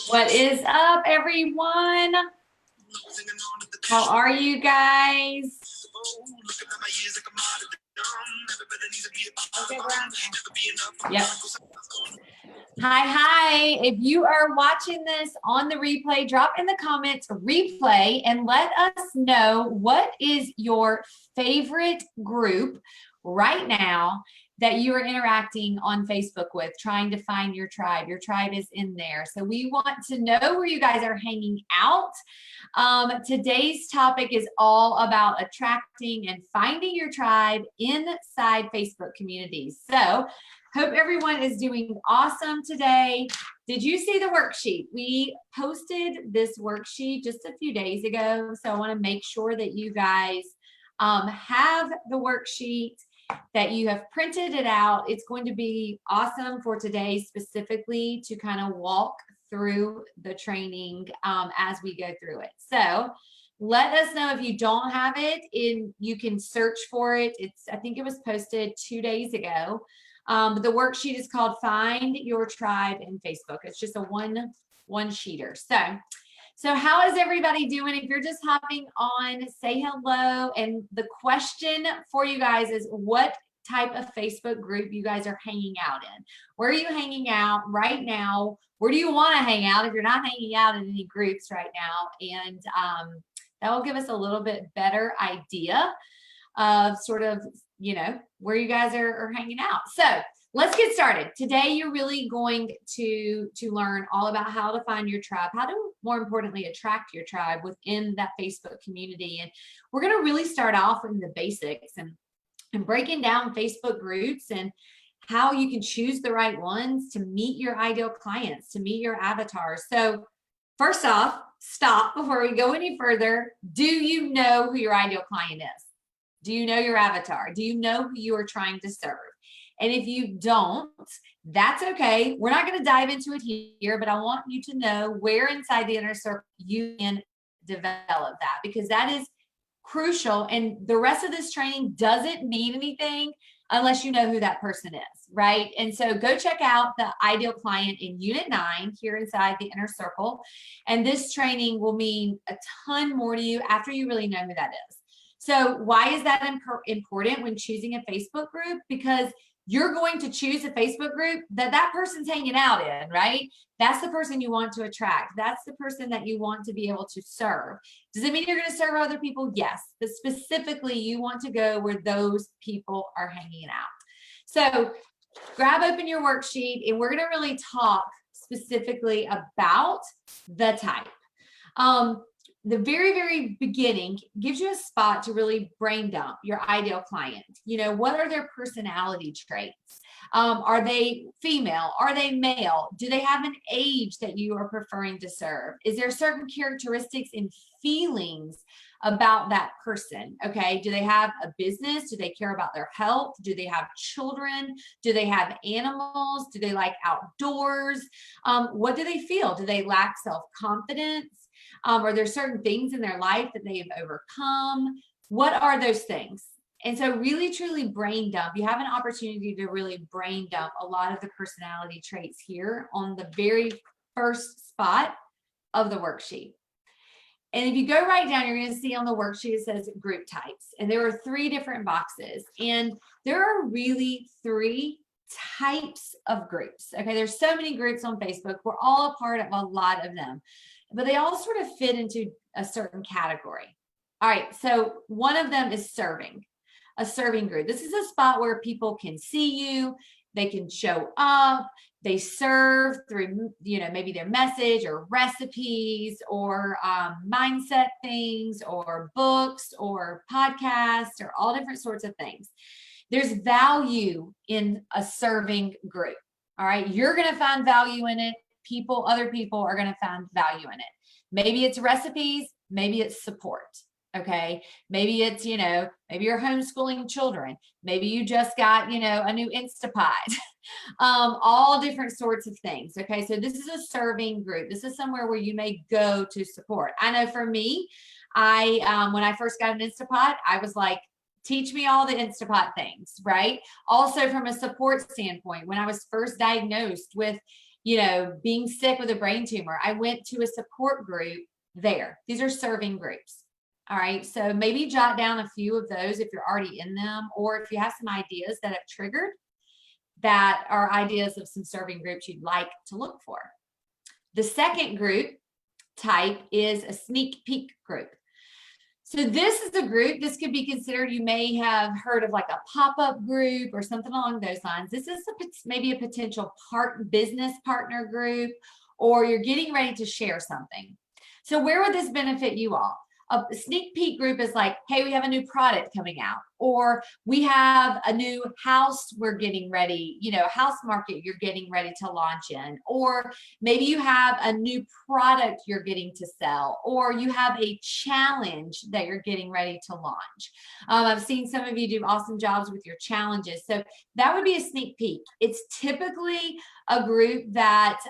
What is up, everyone? How are you guys? Yep. Hi. If you are watching this on the replay, drop in the comments replay and let us know what is your favorite group right now that you are interacting on Facebook with, trying to find your tribe. Your tribe is in there. So we want to know where you guys are hanging out. Today's topic is all about attracting and finding your tribe inside Facebook communities. So hope everyone is doing awesome today. Did you see the worksheet? We posted this worksheet just a few days ago. So I want to make sure that you guys have the worksheet, that you have printed it out. It's going to be awesome for today specifically to kind of walk through the training as we go through it. So let us know if you don't have it. You can search for it. I think it was posted 2 days ago. But the worksheet is called Find Your Tribe in Facebook. It's just a one-sheeter. So how is everybody doing? If you're just hopping on, say hello. And the question for you guys is, what type of Facebook group you guys are hanging out in? Where are you hanging out right now? Where do you want to hang out if you're not hanging out in any groups right now? And that will give us a little bit better idea of sort of, where you guys are hanging out. So let's get started. Today, you're really going to learn all about how to find your tribe, how to, more importantly, attract your tribe within that Facebook community. And we're going to really start off in the basics and breaking down Facebook groups and how you can choose the right ones to meet your ideal clients, to meet your avatars. So first off, stop before we go any further. Do you know who your ideal client is? Do you know your avatar? Do you know who you are trying to serve? And if you don't, that's okay. We're not going to dive into it here, but I want you to know where inside the inner circle you can develop that, because that is crucial. And the rest of this training doesn't mean anything unless you know who that person is, right? And so go check out the ideal client in Unit 9 here inside the inner circle. And this training will mean a ton more to you after you really know who that is. So why is that important when choosing a Facebook group? Because you're going to choose a Facebook group that person's hanging out in, right? That's the person you want to attract. That's the person that you want to be able to serve. Does it mean you're going to serve other people? Yes, but specifically you want to go where those people are hanging out. So grab open your worksheet and we're going to really talk specifically about the type. The very, very beginning gives you a spot to really brain dump your ideal client. What are their personality traits? Are they female? Are they male? Do they have an age that you are preferring to serve? Is there certain characteristics and feelings about that person? Okay. Do they have a business? Do they care about their health? Do they have children? Do they have animals? Do they like outdoors? What do they feel? Do they lack self-confidence? Are there certain things in their life that they have overcome? What are those things? And so really, truly brain dump. You have an opportunity to really brain dump a lot of the personality traits here on the very first spot of the worksheet. And if you go right down, you're going to see on the worksheet, it says group types. And there are 3 different boxes. And there are really 3 types of groups. Okay, there's so many groups on Facebook. We're all a part of a lot of them, but they all sort of fit into a certain category. All right, so one of them is serving, a serving group. This is a spot where people can see you, they can show up, they serve through, maybe their message or recipes or mindset things or books or podcasts or all different sorts of things. There's value in a serving group. All right, you're going to find value in it. Other people are going to find value in it. Maybe it's recipes, maybe it's support. Okay, maybe it's, maybe you're homeschooling children. Maybe you just got, a new Instapot. All different sorts of things. Okay, so this is a serving group. This is somewhere where you may go to support. I know for me, when I first got an Instapot, I was like, teach me all the Instapot things, right? Also from a support standpoint, when I was first diagnosed with being sick with a brain tumor, I went to a support group there. These are serving groups. All right. So maybe jot down a few of those if you're already in them, or if you have some ideas that have triggered that are ideas of some serving groups you'd like to look for. The second group type is a sneak peek group. So this is a group, this could be considered, you may have heard of like a pop-up group or something along those lines. This is maybe a potential business partner group, or you're getting ready to share something. So where would this benefit you all? A sneak peek group is like, hey, we have a new product coming out, or we have a new house we're getting ready, house market you're getting ready to launch in, or maybe you have a new product you're getting to sell, or you have a challenge that you're getting ready to launch. I've seen some of you do awesome jobs with your challenges. So that would be a sneak peek. It's typically a group that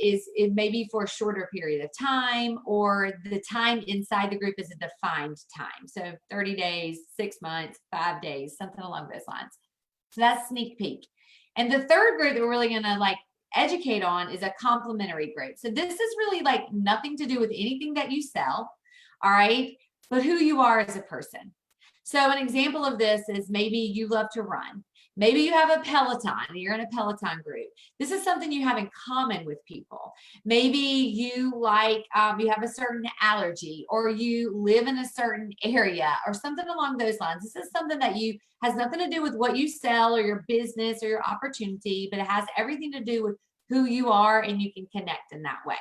is maybe for a shorter period of time, or the time inside the group is a defined time. So 30 days, 6 months, 5 days, something along those lines. So that's sneak peek. And the third group that we're really going to educate on is a complementary group. So this is really nothing to do with anything that you sell, all right, but who you are as a person. So an example of this is maybe you love to run. Maybe you have a Peloton, you're in a Peloton group. This is something you have in common with people. Maybe you you have a certain allergy, or you live in a certain area, or something along those lines. This is something that has nothing to do with what you sell or your business or your opportunity, but it has everything to do with who you are, and you can connect in that way.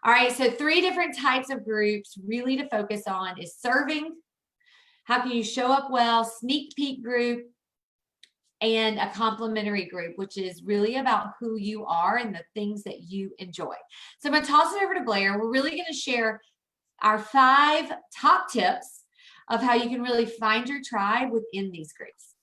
All right, so 3 different types of groups really to focus on is serving, how can you show up well, sneak peek group, and a complementary group, which is really about who you are and the things that you enjoy. So I'm going to toss it over to Blair. We're really going to share our 5 top tips of how you can really find your tribe within these groups.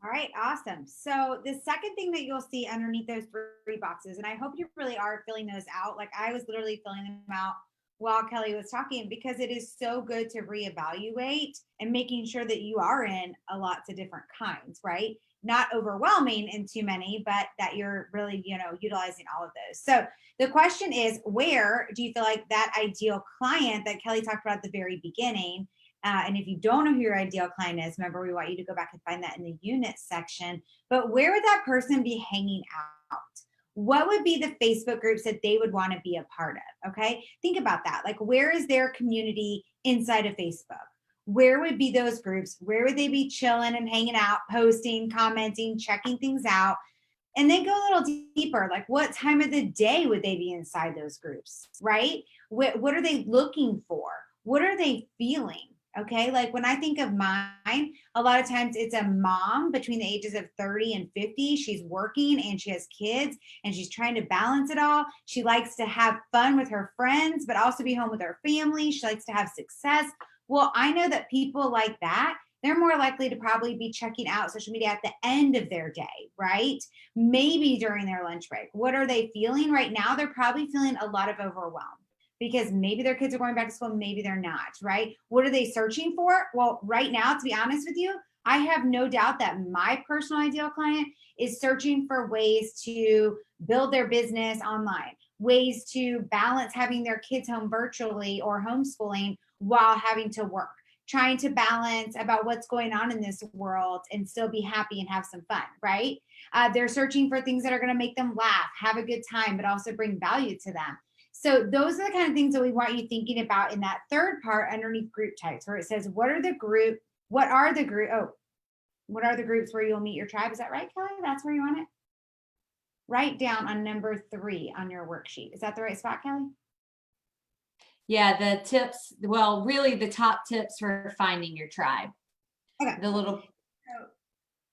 All right, awesome. So the second thing that you'll see underneath those 3 boxes, and I hope you really are filling those out. Like I was literally filling them out while Kelly was talking, because it is so good to reevaluate and making sure that you are in lots of different kinds, right? Not overwhelming in too many, but that you're really, utilizing all of those. So the question is, where do you feel like that ideal client that Kelly talked about at the very beginning? And if you don't know who your ideal client is, remember, we want you to go back and find that in the unit section. But where would that person be hanging out? What would be the Facebook groups that they would want to be a part of? Okay, think about that. Like, where is their community inside of Facebook? Where would be those groups? Where would they be chilling and hanging out, posting, commenting, checking things out? And then go a little deeper. Like, what time of the day would they be inside those groups, right? What are they looking for? What are they feeling? Okay, like when I think of mine, a lot of times it's a mom between the ages of 30 and 50. She's working and she has kids and she's trying to balance it all. She likes to have fun with her friends, but also be home with her family. She likes to have success. Well, I know that people like that, they're more likely to probably be checking out social media at the end of their day, right? Maybe during their lunch break. What are they feeling right now? They're probably feeling a lot of overwhelm, because maybe their kids are going back to school, maybe they're not, right? What are they searching for? Well, right now, to be honest with you, I have no doubt that my personal ideal client is searching for ways to build their business online, ways to balance having their kids home virtually or homeschooling while having to work, trying to balance about what's going on in this world and still be happy and have some fun, right? They're searching for things that are going to make them laugh, have a good time, but also bring value to them. So those are the kind of things that we want you thinking about in that third part underneath group types, where it says, what are the groups where you'll meet your tribe? Is that right, Kelly? That's where you want it? Write down on number 3 on your worksheet. Is that the right spot, Kelly? Yeah, the tips, well, really the top tips for finding your tribe. Okay. The little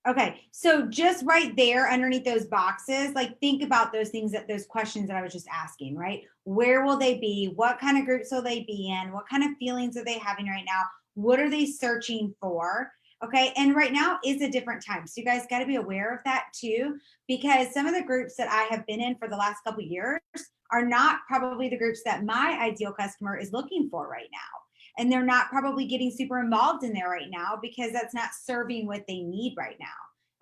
Okay, so just right there underneath those boxes, like think about those things, those questions that I was just asking, right? Where will they be? What kind of groups will they be in? What kind of feelings are they having right now? What are they searching for? Okay, and right now is a different time. So you guys got to be aware of that too, because some of the groups that I have been in for the last couple of years are not probably the groups that my ideal customer is looking for right now. And they're not probably getting super involved in there right now because that's not serving what they need right now.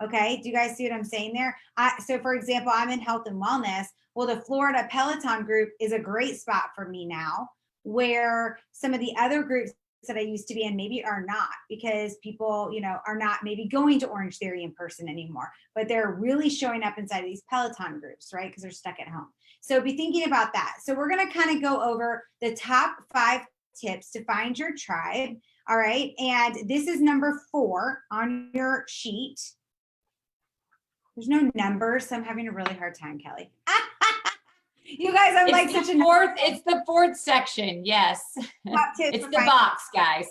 Okay. Do you guys see what I'm saying there? So for example, I'm in health and wellness. Well, the Florida Peloton group is a great spot for me now, where some of the other groups that I used to be in maybe are not, because people, are not maybe going to Orange Theory in person anymore, but they're really showing up inside of these Peloton groups, right? Because they're stuck at home. So be thinking about that. So we're going to kind of go over the top 5 tips to find your tribe. All right. And this is number 4 on your sheet. There's no numbers, so I'm having a really hard time, Kelly. You guys, I'm like such a fourth. It's the 4th section. Yes. It's the box, guys.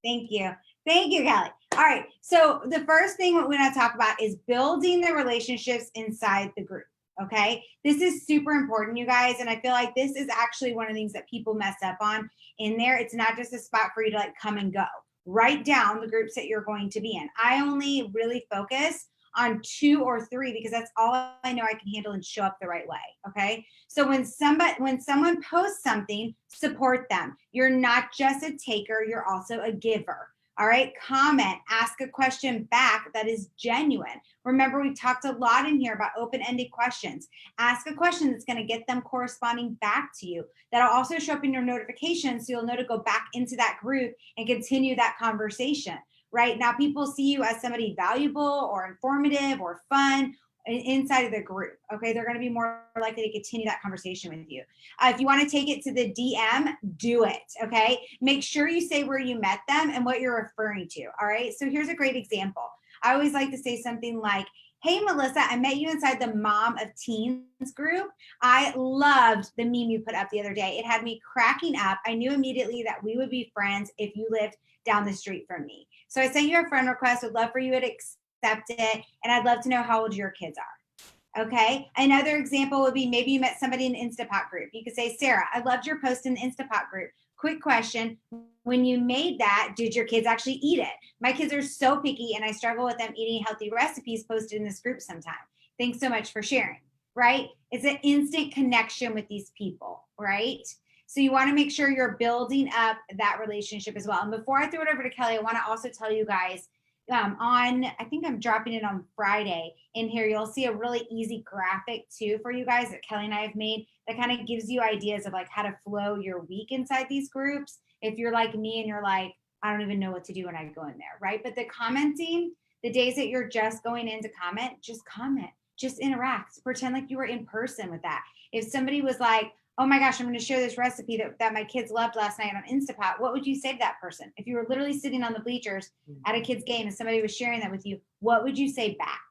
Thank you. Thank you, Kelly. All right. So the first thing we're going to talk about is building the relationships inside the group. Okay. This is super important, you guys. And I feel like this is actually one of the things that people mess up on in there. It's not just a spot for you to like come and go. Write down the groups that you're going to be in. I only really focus on 2 or 3 because that's all I know I can handle and show up the right way. Okay. So when someone posts something, support them. You're not just a taker, you're also a giver. All right. Comment, ask a question back that is genuine. Remember, we talked a lot in here about open-ended questions. Ask a question that's going to get them corresponding back to you. That'll also show up in your notifications, so you'll know to go back into that group and continue that conversation. Right now, people see you as somebody valuable or informative or fun inside of the group. Okay, they're going to be more likely to continue that conversation with you. If you want to take it to the DM, do it. Okay, make sure you say where you met them and what you're referring to. All right, so here's a great example. I always like to say something like, "Hey, Melissa, I met you inside the Mom of Teens group. I loved the meme you put up the other day. It had me cracking up. I knew immediately that we would be friends if you lived down the street from me. So I sent you a friend request. Would love for you to accept it. And I'd love to know how old your kids are." Okay. Another example would be maybe you met somebody in the Instapot group. You could say, "Sarah, I loved your post in the Instapot group. Quick question. When you made that, did your kids actually eat it? My kids are so picky and I struggle with them eating healthy recipes posted in this group sometime. Thanks so much for sharing." Right? It's an instant connection with these people, right? So you want to make sure you're building up that relationship as well. And before I throw it over to Kelly, I want to also tell you guys I think I'm dropping it on Friday in here. You'll see a really easy graphic too for you guys that Kelly and I have made that kind of gives you ideas of like how to flow your week inside these groups. If you're like me and you're like, I don't even know what to do when I go in there, right? But the commenting, the days that you're just going in to comment, just interact, pretend like you were in person with that. If somebody was like, "Oh my gosh, I'm going to share this recipe that my kids loved last night on Instapot," what would you say to that person? If you were literally sitting on the bleachers at a kid's game and somebody was sharing that with you, what would you say back?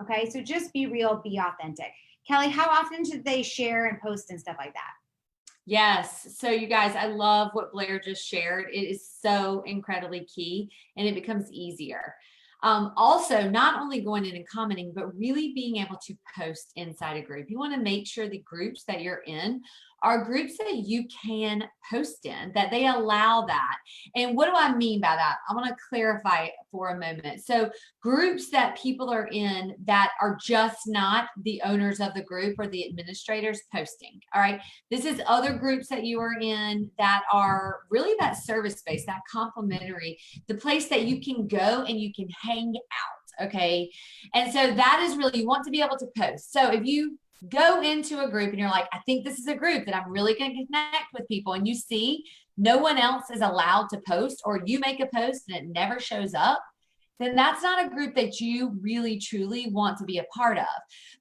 Okay, so just be real, be authentic. Kelly, how often should they share and post and stuff like that? Yes. So you guys, I love what Blair just shared. It is so incredibly key and it becomes easier. Also, not only going in and commenting, but really being able to post inside a group. You want to make sure the groups that you're in are groups that you can post in, that they allow that. And what do I mean by that? I want to clarify for a moment. So groups that people are in that are just not the owners of the group or the administrators posting. All right. This is other groups that you are in that are really that service based, that complimentary, the place that you can go and you can hang out. Okay. And so that is really, you want to be able to post. So if you go into a group and you're like, I think this is a group that I'm really going to connect with people, and you see no one else is allowed to post, or you make a post and it never shows up, then that's not a group that you really truly want to be a part of.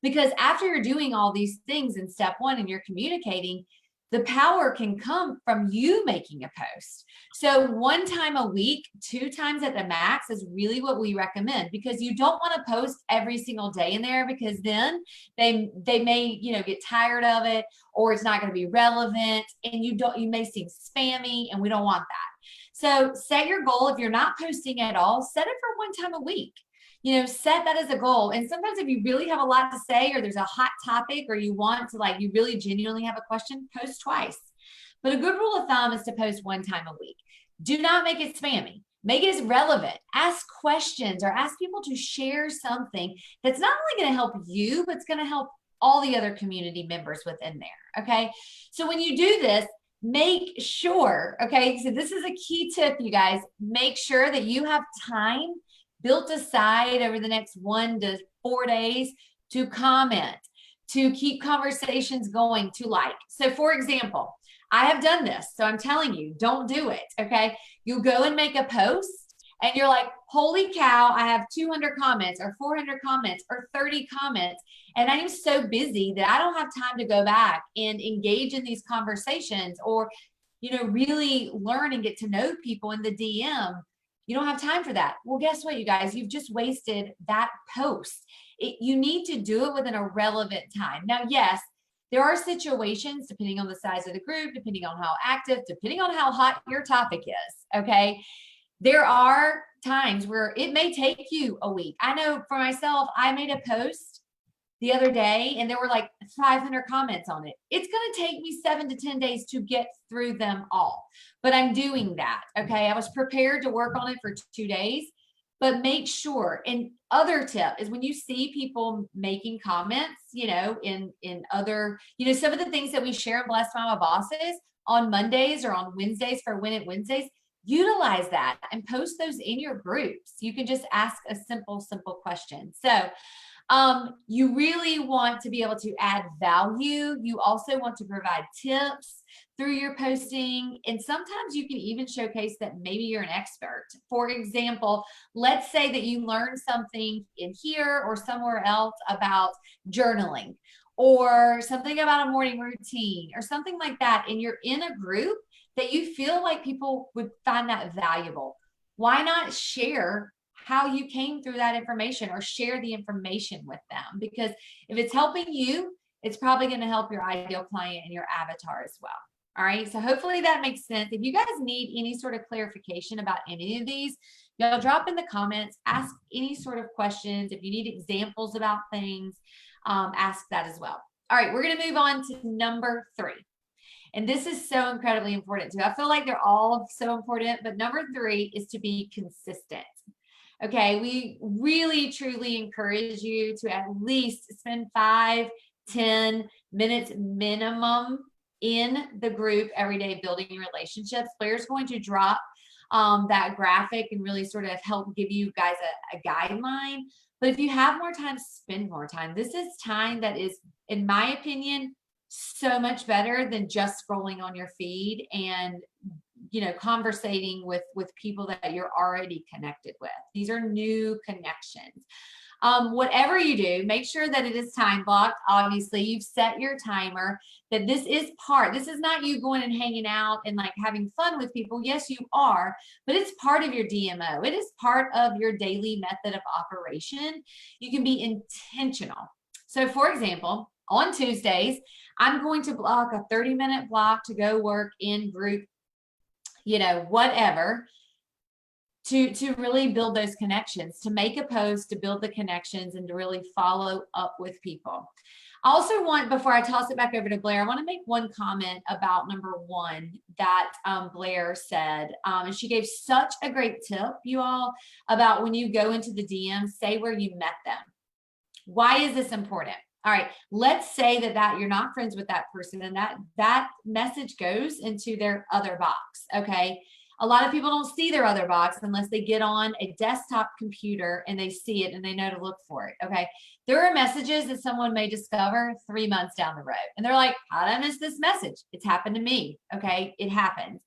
Because after you're doing all these things in step 1 and you're communicating, the power can come from you making a post. So 1 time a week, 2 times at the max is really what we recommend, because you don't want to post every single day in there, because then they may, get tired of it, or it's not going to be relevant, and you may seem spammy, and we don't want that. So set your goal. If you're not posting at all, set it for 1 time a week. Set that as a goal. And sometimes if you really have a lot to say, or there's a hot topic, or you want to you really genuinely have a question, post twice. But a good rule of thumb is to post 1 time a week. Do not make it spammy. Make it as relevant. Ask questions or ask people to share something that's not only going to help you, but it's going to help all the other community members within there. Okay. So when you do this, make sure, okay, so this is a key tip, you guys, make sure that you have time built aside over the next 1 to 4 days to comment, to keep conversations going, to like. So for example, I have done this. So I'm telling you, don't do it. Okay. You go and make a post and you're like, holy cow, I have 200 comments or 400 comments or 30 comments. And I'm so busy that I don't have time to go back and engage in these conversations or, really learn and get to know people in the DM. You don't have time for that. Well, guess what, you guys? You've just wasted that post. You need to do it within a relevant time. Now, yes, there are situations, depending on the size of the group, depending on how active, depending on how hot your topic is, okay? There are times where it may take you a week. I know for myself, I made a post the other day and there were like 500 comments on it. It's going to take me 7 to 10 days to get through them all, but I'm doing that. Okay. I was prepared to work on it for 2 days, but make sure. And other tip is when you see people making comments, in other, some of the things that we share in Blessed Mama Bosses on Mondays or on Wednesdays for Win It Wednesdays, utilize that and post those in your groups. You can just ask a simple question. So you really want to be able to add value. You also want to provide tips through your posting. And sometimes you can even showcase that maybe you're an expert. For example, let's say that you learned something in here or somewhere else about journaling or something about a morning routine or something like that. And you're in a group that you feel like people would find that valuable. Why not share how you came through that information or share the information with them? Because if it's helping you, it's probably going to help your ideal client and your avatar as well. All right. So hopefully that makes sense. If you guys need any sort of clarification about any of these, y'all drop in the comments, ask any sort of questions. If you need examples about things, ask that as well. All right. We're going to move on to number 3. And this is so incredibly important too. I feel like they're all so important, but number 3 is to be consistent. Okay, we really truly encourage you to at least spend 5-10 minutes minimum in the group every day building relationships. Blair's going to drop that graphic and really sort of help give you guys a guideline. But if you have more time, spend more time. This is time that is, in my opinion, so much better than just scrolling on your feed and conversating with people that you're already connected with. These are new connections. Whatever you do, make sure that it is time blocked. Obviously, you've set your timer, that this is not you going and hanging out and like having fun with people. Yes, you are, but it's part of your DMO. It is part of your daily method of operation. You can be intentional. So for example, on Tuesdays, I'm going to block a 30-minute block to go work in group, whatever, to really build those connections, to make a post, to build the connections, and to really follow up with people. I also want, before I toss it back over to Blair, I want to make one comment about number 1 that Blair said. And she gave such a great tip, you all, about when you go into the DM, say where you met them. Why is this important? All right, let's say that you're not friends with that person and that message goes into their other box, okay? A lot of people don't see their other box unless they get on a desktop computer and they see it and they know to look for it, okay? There are messages that someone may discover 3 months down the road and they're like, how did I miss this message? It's happened to me, okay? It happens.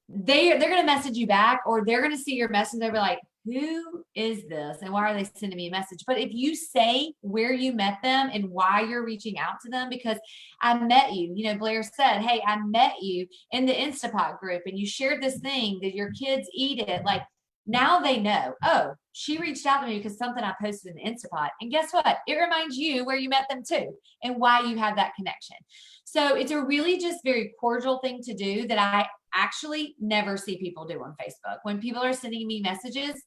They're going to message you back, or they're going to see your message. They'll be like, who is this and why are they sending me a message? But if you say where you met them and why you're reaching out to them, because I met you, Blair said, hey, I met you in the Instapot group and you shared this thing that your kids eat it. Like, now they know, oh, she reached out to me because something I posted in the Instapot. And guess what? It reminds you where you met them too and why you have that connection. So it's a really just very cordial thing to do that I actually never see people do on Facebook. When people are sending me messages,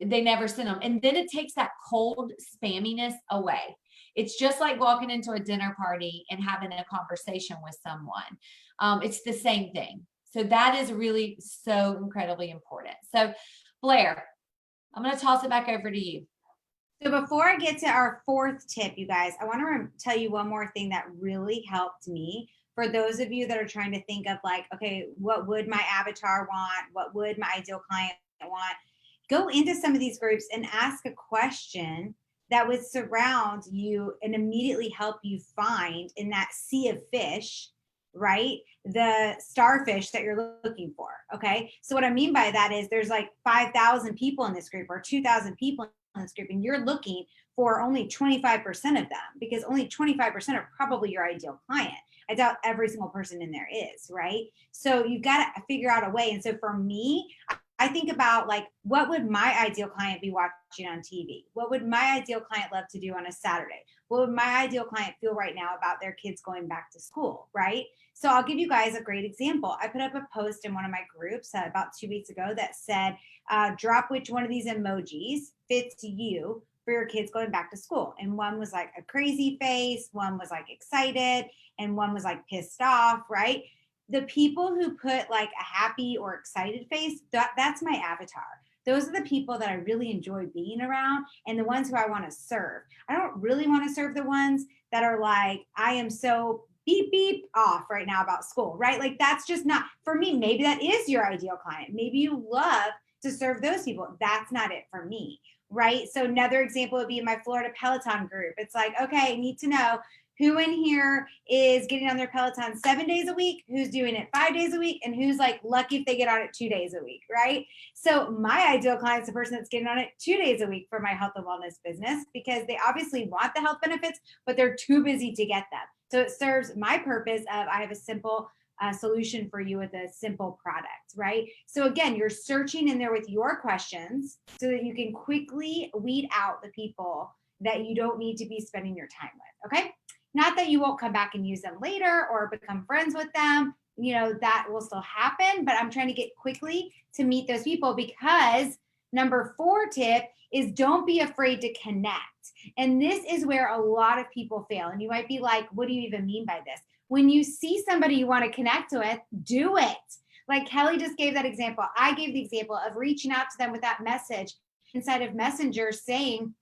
they never send them. And then it takes that cold spamminess away. It's just like walking into a dinner party and having a conversation with someone. It's the same thing. So that is really so incredibly important. So Blair, I'm going to toss it back over to you. So before I get to our 4th tip, you guys, I want to tell you one more thing that really helped me. For those of you that are trying to think of like, okay, what would my avatar want? What would my ideal client want? go into some of these groups and ask a question that would surround you and immediately help you find in that sea of fish, right? The starfish that you're looking for. Okay. So what I mean by that is there's like 5,000 people in this group or 2,000 people in this group, and you're looking for only 25% of them, because only 25% are probably your ideal client. I doubt every single person in there is, right? So you've got to figure out a way. And so for me, I think about like, what would my ideal client be watching on TV? What would my ideal client love to do on a Saturday? What would my ideal client feel right now about their kids going back to school, right? So I'll give you guys a great example. I put up a post in one of my groups about 2 weeks ago that said, drop which one of these emojis fits you for your kids going back to school. And one was like a crazy face, one was like excited, and one was like pissed off, right? The people who put like a happy or excited face, that's my avatar. Those are the people that I really enjoy being around and the ones who I want to serve. I don't really want to serve the ones that are like, I am so beep, beep off right now about school, right? Like that's just not, for me, maybe that is your ideal client. Maybe you love to serve those people. That's not it for me, right? So another example would be in my Florida Peloton group. It's like, okay, I need to know who in here is getting on their Peloton 7 days a week, who's doing it 5 days a week, and who's like lucky if they get on it 2 days a week, right? So my ideal client is the person that's getting on it 2 days a week for my health and wellness business, because they obviously want the health benefits, but they're too busy to get them. So it serves my purpose of I have a simple solution for you with a simple product, right? So again, you're searching in there with your questions so that you can quickly weed out the people that you don't need to be spending your time with, okay? Not that you won't come back and use them later or become friends with them, you know, that will still happen, but I'm trying to get quickly to meet those people, because number 4 tip is don't be afraid to connect. And this is where a lot of people fail. And you might be like, what do you even mean by this? When you see somebody you want to connect with, do it. Like Kelly just gave that example. I gave the example of reaching out to them with that message inside of Messenger saying,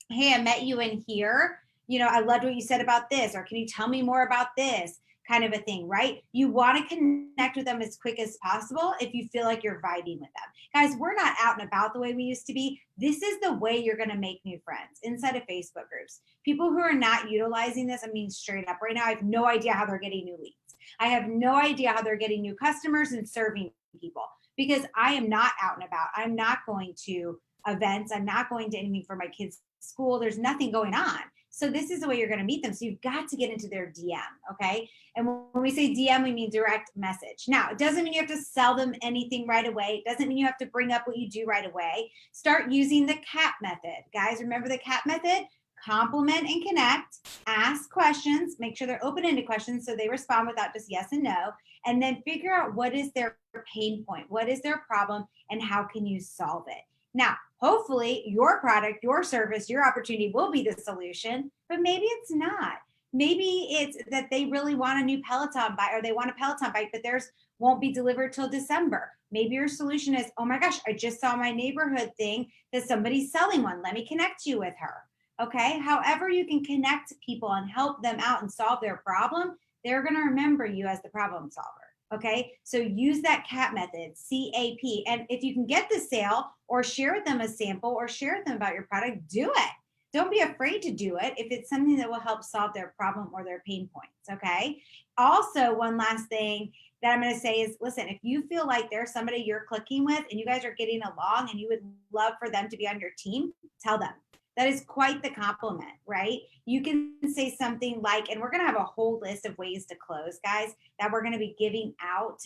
hey, I met you in here. You know, I loved what you said about this, or can you tell me more about this, kind of a thing, right? You want to connect with them as quick as possible if you feel like you're vibing with them. Guys, we're not out and about the way we used to be. This is the way you're going to make new friends inside of Facebook groups. People who are not utilizing this, I mean, straight up right now, I have no idea how they're getting new leads. I have no idea how they're getting new customers and serving people, because I am not out and about. I'm not going to events. I'm not going to anything for my kids' school. There's nothing going on. So this is the way you're going to meet them. So you've got to get into their DM, okay? And when we say DM, we mean direct message. Now, it doesn't mean you have to sell them anything right away. It doesn't mean you have to bring up what you do right away. Start using the CAP method. Guys, remember the CAP method? Compliment and connect, ask questions, make sure they're open-ended questions so they respond without just yes and no, and then figure out what is their pain point, what is their problem, and how can you solve it. Now, hopefully your product, your service, your opportunity will be the solution, but maybe it's not. Maybe it's that they really want a new Peloton bike, or they want a Peloton bike, but theirs won't be delivered till December. Maybe your solution is, oh my gosh, I just saw my neighborhood thing that somebody's selling one. Let me connect you with her. Okay. However, you can connect people and help them out and solve their problem, they're going to remember you as the problem solver. Okay, so use that CAP method, CAP. And if you can get the sale or share with them a sample or share with them about your product, do it. Don't be afraid to do it if it's something that will help solve their problem or their pain points. Okay. Also, one last thing that I'm going to say is, listen, if you feel like there's somebody you're clicking with and you guys are getting along and you would love for them to be on your team, tell them. That is quite the compliment, right? You can say something like, and we're going to have a whole list of ways to close, guys, that we're going to be giving out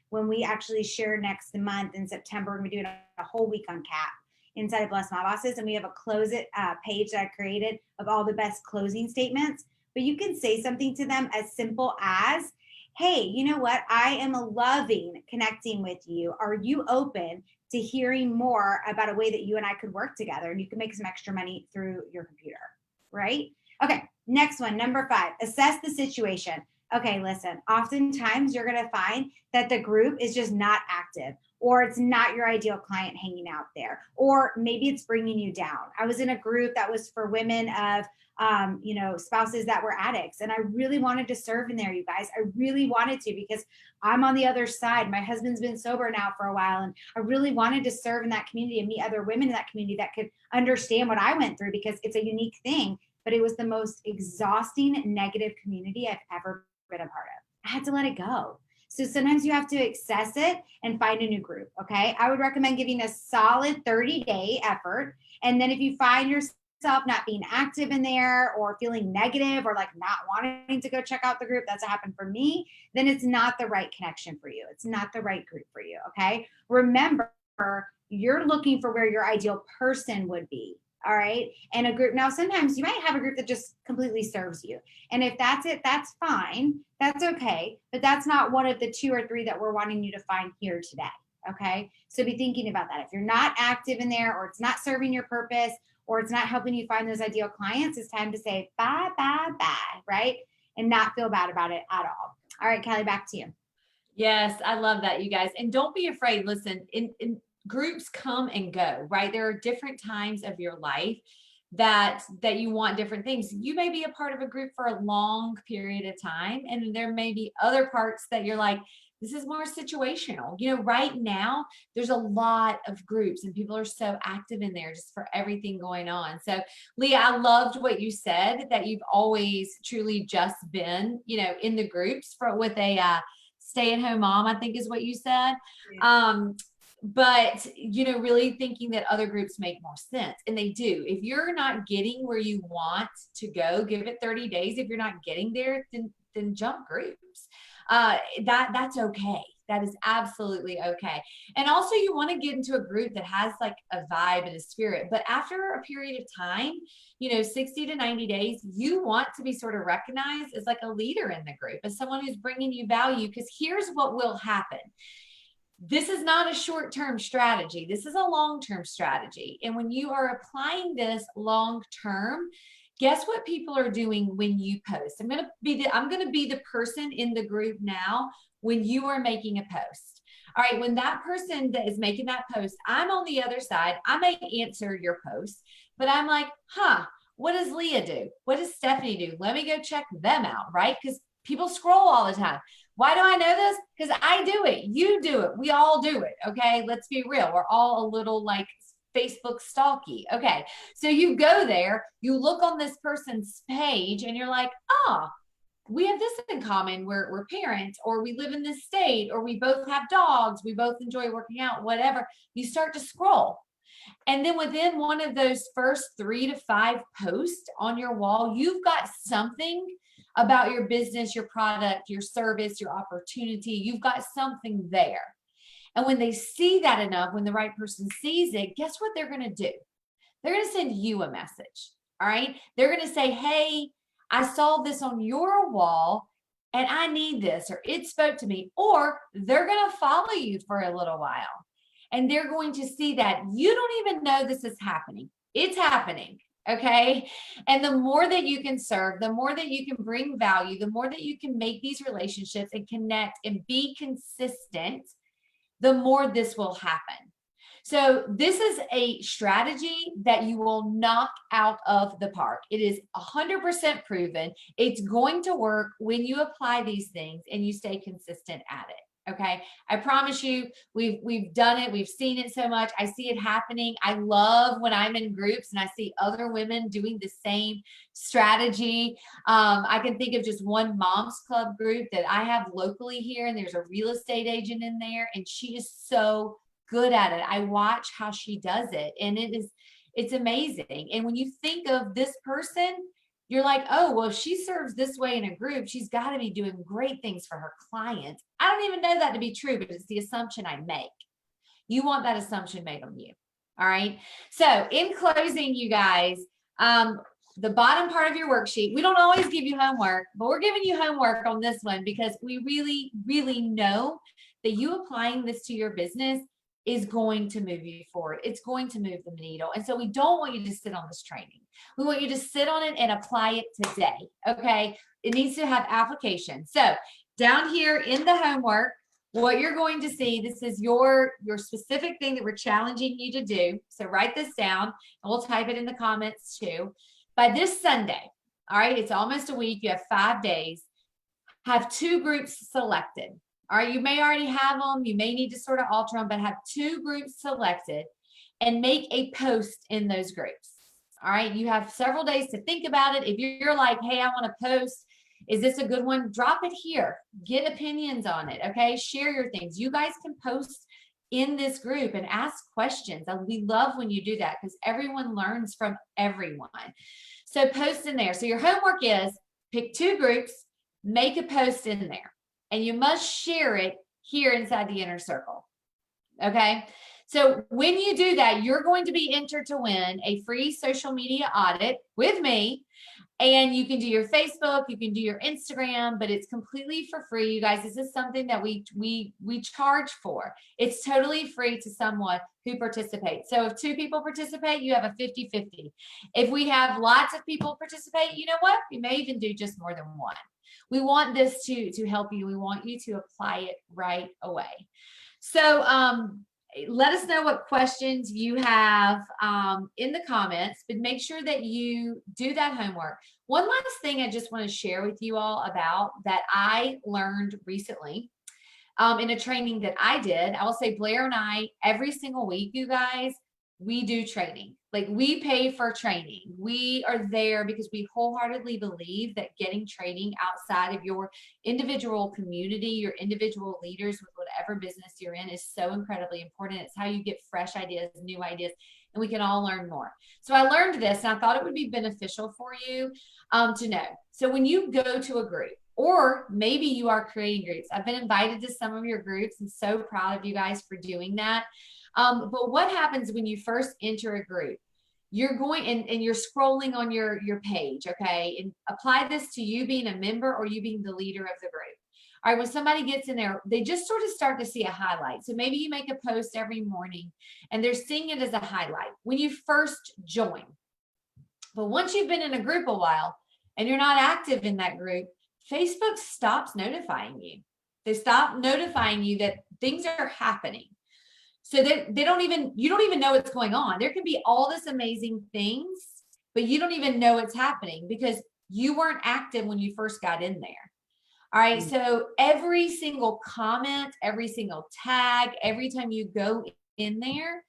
when we actually share next month in September. We're going to be doing a whole week on CAP inside of Bless My Bosses. And we have a close it page that I created of all the best closing statements. But you can say something to them as simple as, hey, you know what? I am loving connecting with you. Are you open to hearing more about a way that you and I could work together and you can make some extra money through your computer, right? Okay, next one, number 5, assess the situation. Okay, listen, oftentimes you're going to find that the group is just not active, or it's not your ideal client hanging out there, or maybe it's bringing you down. I was in a group that was for women of spouses that were addicts, and I really wanted to serve in there, you guys. I really wanted to, because I'm on the other side. My husband's been sober now for a while, and I really wanted to serve in that community and meet other women in that community that could understand what I went through, because it's a unique thing. But it was the most exhausting, negative community I've ever been a part of. I had to let it go. So sometimes you have to access it and find a new group. Okay. I would recommend giving a solid 30-day effort. And then if you find yourself not being active in there, or feeling negative, or like not wanting to go check out the group, that's happened for me, then it's not the right connection for you. It's not the right group for you. Okay. Remember, you're looking for where your ideal person would be. All right. And a group. Now, sometimes you might have a group that just completely serves you. And if that's it, that's fine. That's okay. But that's not one of the 2 or 3 that we're wanting you to find here today. Okay. So be thinking about that. If you're not active in there, or it's not serving your purpose, or it's not helping you find those ideal clients, it's time to say bye, bye, bye. Right. And not feel bad about it at all. All right, Kelly, back to you. Yes, I love that, you guys. And don't be afraid. Listen, in groups come and go, right? There are different times of your life that you want different things. You may be a part of a group for a long period of time, and there may be other parts that you're like, this is more situational. Right now there's a lot of groups and people are so active in there just for everything going on. So Leah, I loved what you said, that you've always truly just been, in the groups with a stay-at-home mom, I think is what you said. Yeah. But really thinking that other groups make more sense, and they do. If you're not getting where you want to go, give it 30 days. If you're not getting there, then jump groups. That's okay. That is absolutely okay. And also, you want to get into a group that has like a vibe and a spirit. But after a period of time, 60 to 90 days, you want to be sort of recognized as like a leader in the group, as someone who's bringing you value. Because here's what will happen. This is not a short-term strategy. This is a long-term strategy. And when you are applying this long-term, guess what people are doing when you post? I'm going to be the person in the group now when you are making a post. All right, when that person that is making that post, I'm on the other side. I may answer your post, but I'm like, what does Leah do? What does Stephanie do? Let me go check them out, right? Because people scroll all the time. Why do I know this? Because I do it. You do it. We all do it. Okay. Let's be real. We're all a little like Facebook stalky. Okay. So you go there, you look on this person's page, and you're like, we have this in common. We're parents, or we live in this state, or we both have dogs. We both enjoy working out, whatever. You start to scroll. And then within one of those first 3 to 5 posts on your wall, you've got something about your business, your product, your service, your opportunity. You've got something there. And when they see that enough, when the right person sees it, guess what they're going to do? They're going to send you a message. All right. They're going to say, hey, I saw this on your wall and I need this, or it spoke to me, or they're going to follow you for a little while. And they're going to see that you don't even know this is happening. It's happening. Okay. And the more that you can serve, the more that you can bring value, the more that you can make these relationships and connect and be consistent, the more this will happen. So this is a strategy that you will knock out of the park. It is 100% proven. It's going to work when you apply these things and you stay consistent at it. Okay. I promise you, we've done it. We've seen it so much. I see it happening. I love when I'm in groups and I see other women doing the same strategy. I can think of just one mom's club group that I have locally here, and there's a real estate agent in there, and she is so good at it. I watch how she does it, and it's amazing. And when you think of this person, you're like, oh, well, if she serves this way in a group, she's got to be doing great things for her clients. I don't even know that to be true, but it's the assumption I make. You want that assumption made on you. All right. So in closing, you guys, the bottom part of your worksheet, we don't always give you homework, but we're giving you homework on this one because we really, really know that you applying this to your business is going to move you forward. It's going to move the needle. And so we don't want you to sit on this training. We want you to sit on it and apply it today. Okay. It needs to have application. So down here in the homework, what you're going to see, this is your specific thing that we're challenging you to do. So write this down and we'll type it in the comments too. By this Sunday, all right, it's almost a week. You have 5 days. Have 2 groups selected. All right, you may already have them. You may need to sort of alter them, but have 2 groups selected and make a post in those groups. All right, you have several days to think about it. If you're like, hey, I want to post, is this a good one? Drop it here. Get opinions on it. Okay, share your things. You guys can post in this group and ask questions. We love when you do that because everyone learns from everyone. So post in there. So your homework is pick 2 groups, make a post in there, and you must share it here inside the inner circle. Okay. So when you do that, you're going to be entered to win a free social media audit with me. And you can do your Facebook, you can do your Instagram, but it's completely for free. You guys, this is something that we charge for. It's totally free to someone who participates. So if 2 people participate, you have a 50-50. If we have lots of people participate, you know what? We may even do just more than one. We want this to help you. We want you to apply it right away. So let us know what questions you have in the comments, but make sure that you do that homework. One last thing I just want to share with you all about that I learned recently in a training that I did. I will say Blair and I, every single week, you guys, we do training. Like we pay for training. We are there because we wholeheartedly believe that getting training outside of your individual community, your individual leaders with whatever business you're in is so incredibly important. It's how you get fresh ideas, new ideas, and we can all learn more. So I learned this and I thought it would be beneficial for you to know. So when you go to a group, or maybe you are creating groups, I've been invited to some of your groups and so proud of you guys for doing that. But what happens when you first enter a group? You're going and you're scrolling on your page, okay? And apply this to you being a member or you being the leader of the group. All right, when somebody gets in there, they just sort of start to see a highlight. So maybe you make a post every morning and they're seeing it as a highlight when you first join. But once you've been in a group a while and you're not active in that group, Facebook stops notifying you. They stop notifying you that things are happening. So you don't even know what's going on. There can be all this amazing things, but you don't even know it's happening because you weren't active when you first got in there. All right. So every single comment, every single tag, every time you go in there,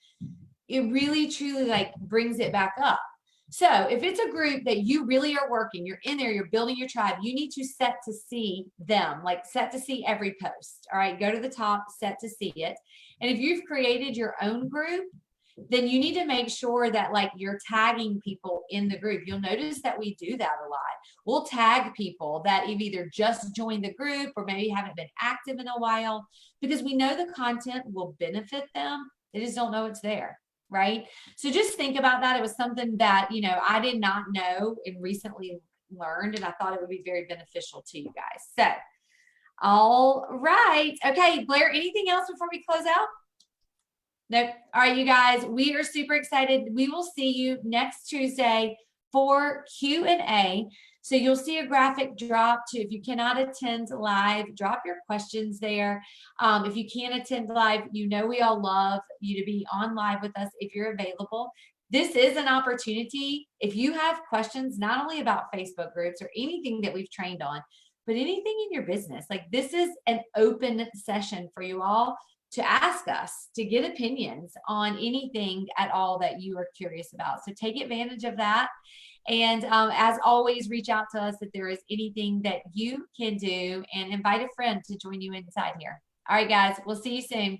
it really truly like brings it back up. So if it's a group that you really are working, you're in there, you're building your tribe, you need to set to see them, like set to see every post. All right, go to the top, set to see it. And if you've created your own group, then you need to make sure that like you're tagging people in the group. You'll notice that we do that a lot. We'll tag people that have either just joined the group or maybe haven't been active in a while because we know the content will benefit them. They just don't know it's there. Right? So just think about that. It was something that, you know, I did not know and recently learned, and I thought it would be very beneficial to you guys. So, all right. Okay, Blair, anything else before we close out? Nope. All right, you guys, we are super excited. We will see you next Tuesday for Q&A. So you'll see a graphic drop to, if you cannot attend live, drop your questions there. If you can't attend live, you know we all love you to be on live with us if you're available. This is an opportunity. If you have questions, not only about Facebook groups or anything that we've trained on, but anything in your business, like this is an open session for you all to ask us, to get opinions on anything at all that you are curious about. So take advantage of that. And as always, reach out to us if there is anything that you can do and invite a friend to join you inside here. All right, guys, we'll see you soon.